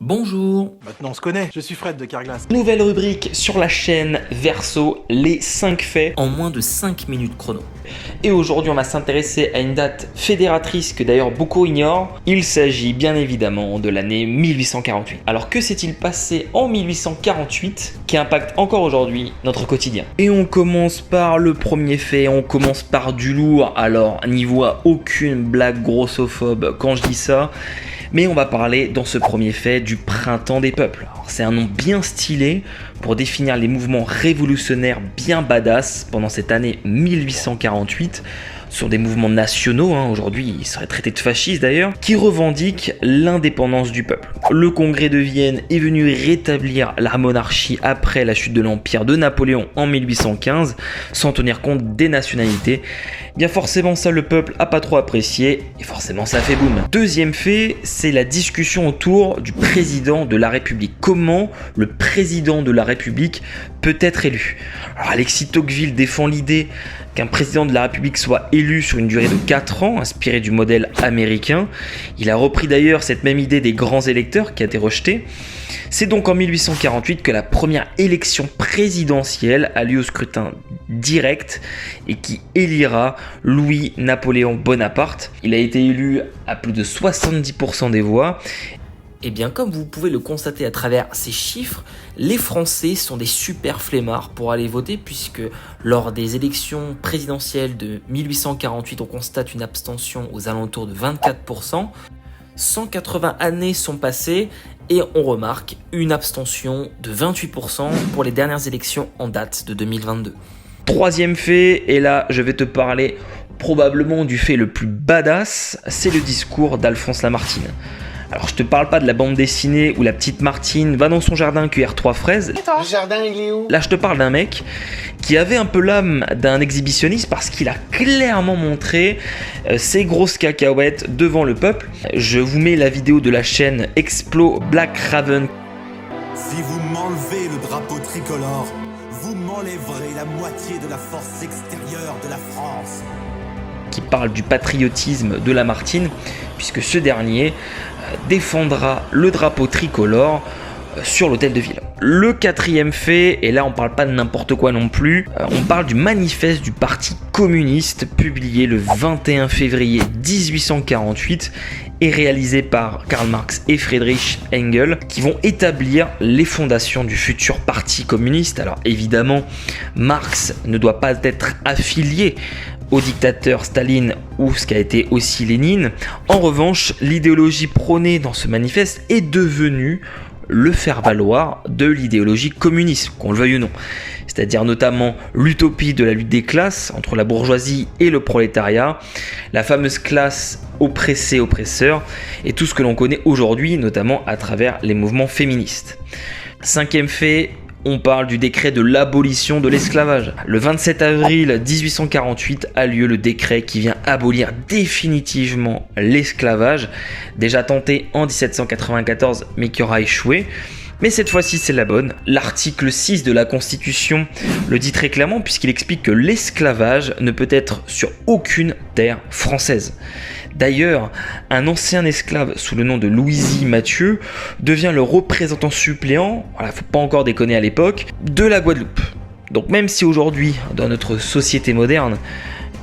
Bonjour. Maintenant on se connaît, je suis Fred de Carglass. Nouvelle rubrique sur la chaîne Verso, les 5 faits en moins de 5 minutes chrono. Et aujourd'hui on va s'intéresser à une date fédératrice que d'ailleurs beaucoup ignorent. Il s'agit bien évidemment de l'année 1848. Alors que s'est-il passé en 1848 qui impacte encore aujourd'hui notre quotidien? Et on commence par le premier fait, on commence par du lourd. Alors n'y voit aucune blague grossophobe quand je dis ça. Mais on va parler dans ce premier fait du printemps des peuples. C'est un nom bien stylé pour définir les mouvements révolutionnaires bien badass pendant cette année 1848. Ce sont des mouvements nationaux, aujourd'hui ils seraient traités de fascistes d'ailleurs, qui revendiquent l'indépendance du peuple. Le congrès de Vienne est venu rétablir la monarchie après la chute de l'empire de Napoléon en 1815, sans tenir compte des nationalités. Bien forcément ça le peuple a pas trop apprécié, et forcément ça fait boum. Deuxième fait, c'est la discussion autour du président de la République. Comment le président de la République peut être élu? Alors Alexis Tocqueville défend l'idée qu'un président de la République soit élu sur une durée de 4 ans, inspiré du modèle américain. Il a repris d'ailleurs cette même idée des grands électeurs qui a été rejetée. C'est donc en 1848 que la première élection présidentielle a lieu au scrutin direct et qui élira Louis-Napoléon Bonaparte. Il a été élu à plus de 70% des voix. Et bien comme vous pouvez le constater à travers ces chiffres, les Français sont des super flemmards pour aller voter puisque lors des élections présidentielles de 1848, on constate une abstention aux alentours de 24%. 180 années sont passées et on remarque une abstention de 28% pour les dernières élections en date de 2022. Troisième fait, et là je vais te parler probablement du fait le plus badass, c'est le discours d'Alphonse Lamartine. Alors je te parle pas de la bande dessinée où la petite Martine va dans son jardin cueillir 3 fraises. Le jardin il est où? Là je te parle d'un mec qui avait un peu l'âme d'un exhibitionniste parce qu'il a clairement montré ses grosses cacahuètes devant le peuple. Je vous mets la vidéo de la chaîne Explo Black Raven. Si vous m'enlevez le drapeau tricolore, vous m'enlèverez la moitié de la force extérieure de la France. Qui parle du patriotisme de Lamartine, puisque ce dernier défendra le drapeau tricolore sur l'hôtel de ville. Le quatrième fait, et là on parle pas de n'importe quoi non plus, on parle du manifeste du Parti communiste publié le 21 février 1848 et réalisé par Karl Marx et Friedrich Engels qui vont établir les fondations du futur Parti communiste. Alors évidemment, Marx ne doit pas être affilié au dictateur Staline ou ce qu'a été aussi Lénine. En revanche, l'idéologie prônée dans ce manifeste est devenue le faire-valoir de l'idéologie communiste, qu'on le veuille ou non. C'est-à-dire notamment l'utopie de la lutte des classes entre la bourgeoisie et le prolétariat, la fameuse classe oppressée-oppresseur et tout ce que l'on connaît aujourd'hui, notamment à travers les mouvements féministes. Cinquième fait, on parle du décret de l'abolition de l'esclavage. Le 27 avril 1848 a lieu le décret qui vient abolir définitivement l'esclavage, déjà tenté en 1794 mais qui aura échoué. Mais cette fois-ci c'est la bonne. L'article 6 de la Constitution le dit très clairement puisqu'il explique que l'esclavage ne peut être sur aucune terre française. D'ailleurs, un ancien esclave sous le nom de Louisy Mathieu devient le représentant suppléant, faut pas encore déconner à l'époque, de la Guadeloupe. Donc même si aujourd'hui, dans notre société moderne,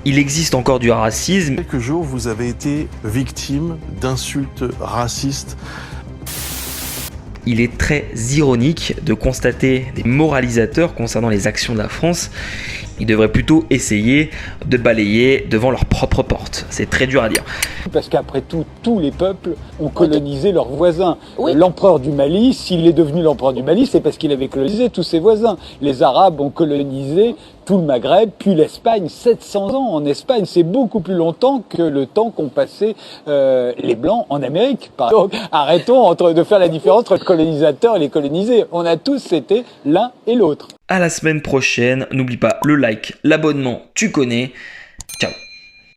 il existe encore du racisme. Quelques jours, vous avez été victime d'insultes racistes. Il est très ironique de constater des moralisateurs concernant les actions de la France. Ils devraient plutôt essayer de balayer devant leur propre porte. C'est très dur à dire. Parce qu'après tout, tous les peuples ont colonisé leurs voisins. Oui. L'empereur du Mali, s'il est devenu l'empereur du Mali, c'est parce qu'il avait colonisé tous ses voisins. Les Arabes ont colonisé tout le Maghreb, puis l'Espagne. 700 ans en Espagne, c'est beaucoup plus longtemps que le temps qu'ont passé les Blancs en Amérique. Donc arrêtons de faire la différence entre les colonisateurs et les colonisés. On a tous été l'un et l'autre. À la semaine prochaine, n'oublie pas le like, l'abonnement, tu connais. Ciao.